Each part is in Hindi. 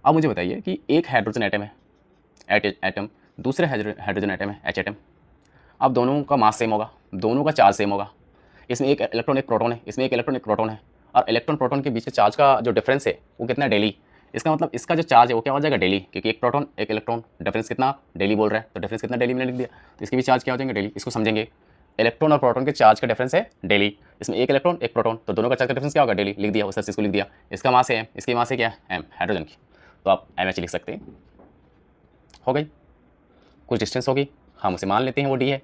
अब मुझे बताइए कि एक हाइड्रोजन एटम है, एटम, दूसरे हाइड्रोजन एटम है, H एटम। अब दोनों का मास सेम होगा, दोनों का चार्ज सेम होगा। इसमें एक इलेक्ट्रॉन एक प्रोटॉन है, इसमें एक इलेक्ट्रॉन एक प्रोटॉन है, और इलेक्ट्रॉन प्रोटॉन के बीच के चार्ज का जो डिफरेंस है वो कितना है, डेली। इसका मतलब इसका जो चार्ज है वो क्या हो जाएगा, डेली, क्योंकि एक प्रोटॉन एक इलेक्ट्रॉन, डिफरेंस कितना, डेली बोल रहा है, तो डिफरेंस कितना, डेली मैंने लिख दिया, तो इसके भी चार्ज क्या हो जाएंगे, डेली। इसको समझेंगे, इलेक्ट्रॉन और प्रोटॉन के चार्ज का डिफरेंस है डेली, इसमें एक इलेक्ट्रॉन एक प्रोटॉन, तो दोनों का चार्ज का डिफरेंस क्या होगा, डेली, लिख दिया, उस चीज़ को लिख दिया। इसका मास है एम, इसकी मास है क्या, एम, हाइड्रोजन की, तो आप एम एच लिख सकते हैं। हो गई, कुछ डिस्टेंस होगी, हम उसे मान लेते हैं वो डी है।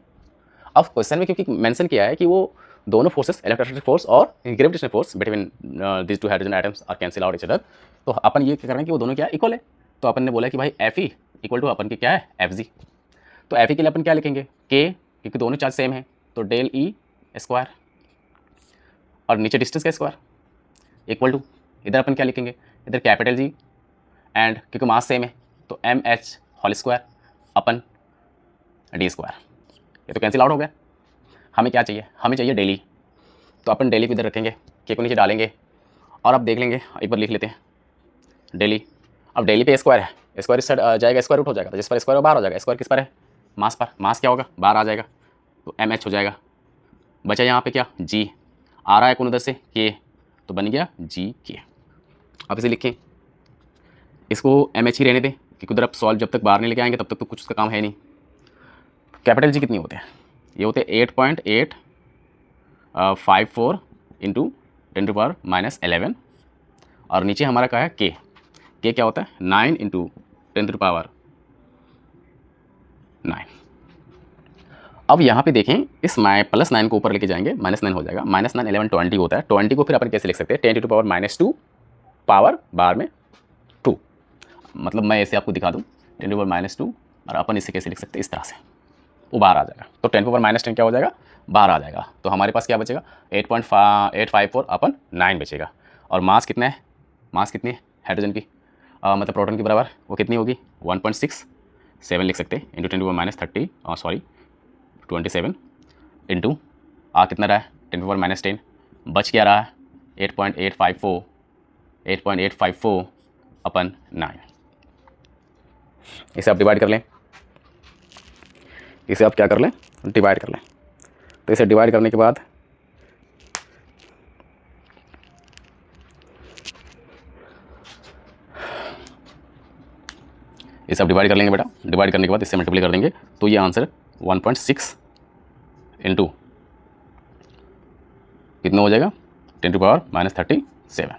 अब क्वेश्चन में क्योंकि मेंशन किया है कि वो दोनों फोर्सेस, इलेक्ट्रोस्टैटिक फोर्स और gravitational force between this two hydrogen atoms are cancel out each other, तो अपन ये क्या करेंगे कि वो दोनों क्या इक्वल है, तो अपन ने बोला कि भाई एफ ई इक्वल टू अपन के क्या है, एफ जी। तो एफ ई के लिए अपन क्या लिखेंगे, के, क्योंकि दोनों चार्ज सेम है, तो डेल ई स्क्वायर, और नीचे डिस्टेंस का स्क्वायर, इक्वल टू, इधर अपन क्या लिखेंगे, इधर कैपिटल जी, एंड क्योंकि मास सेम है तो एम एच होल स्क्वायर अपन डी स्क्वायर। ये तो कैंसिल आउट हो गया। हमें क्या चाहिए, हमें चाहिए डेली, तो अपन डेली को इधर रखेंगे, के को नीचे डालेंगे, और अब देख लेंगे, एक बार लिख लेते हैं डेली। अब डेली पे स्क्वायर है, स्क्वायर इस साइड जाएगा, स्क्वायर रूट हो जाएगा, तो जिस पर स्क्वायर बाहर हो जाएगा, स्क्वायर किस पर है, मास पर, मास क्या होगा, बाहर आ जाएगा, तो एम एच हो जाएगा। बचा यहाँ पे क्या, जी, आ रहा है कौन उधर से, के, तो बन गया जी के। अब इसे लिखें, इसको एम एच ही रहने दें, क्योंकि उधर आप सॉल्व जब तक बाहर नहीं लेके आएंगे तब तक तो कुछ उसका काम है नहीं। कैपिटल जी कितनी होते हैं, ये होते हैं 8.854 इंटू 10⁻⁻11, और नीचे हमारा क्या है, के क्या होता है, 9 इंटू 10⁻9। अब यहाँ पे देखें, इस +9 को ऊपर लेके जाएंगे, -9 हो जाएगा, -9 11 20 होता है, 20 को फिर अपन कैसे लिख सकते हैं, 10⁻⁻2 पावर बार में 2, मतलब मैं ऐसे आपको दिखा दूँ 10⁻⁻2, और अपन इसे कैसे लिख सकते हैं, इस तरह से, वो बाहर आ जाएगा, तो 10⁻⁻10 क्या हो जाएगा, बाहर आ जाएगा, तो हमारे पास क्या बचेगा, 8.854 अपन 9 बचेगा। और मास कितना है, मास कितनी है हाइड्रोजन की, मतलब प्रोटॉन की बराबर, वो कितनी होगी, 1.67 लिख सकते हैं, इंटू 10⁻30 सॉरी 27 इंटू कितना रहा है, 10⁻10, बच क्या रहा है, 8.854 अपन 9। इसे आप डिवाइड कर लें, इसे आप क्या कर लें, डिवाइड कर लें, तो इसे डिवाइड करने के बाद इसे आप डिवाइड कर लेंगे बेटा, डिवाइड करने के बाद इससे मल्टीप्लाई कर देंगे, तो ये आंसर 1.6 इंटू कितना हो जाएगा, 10⁻37।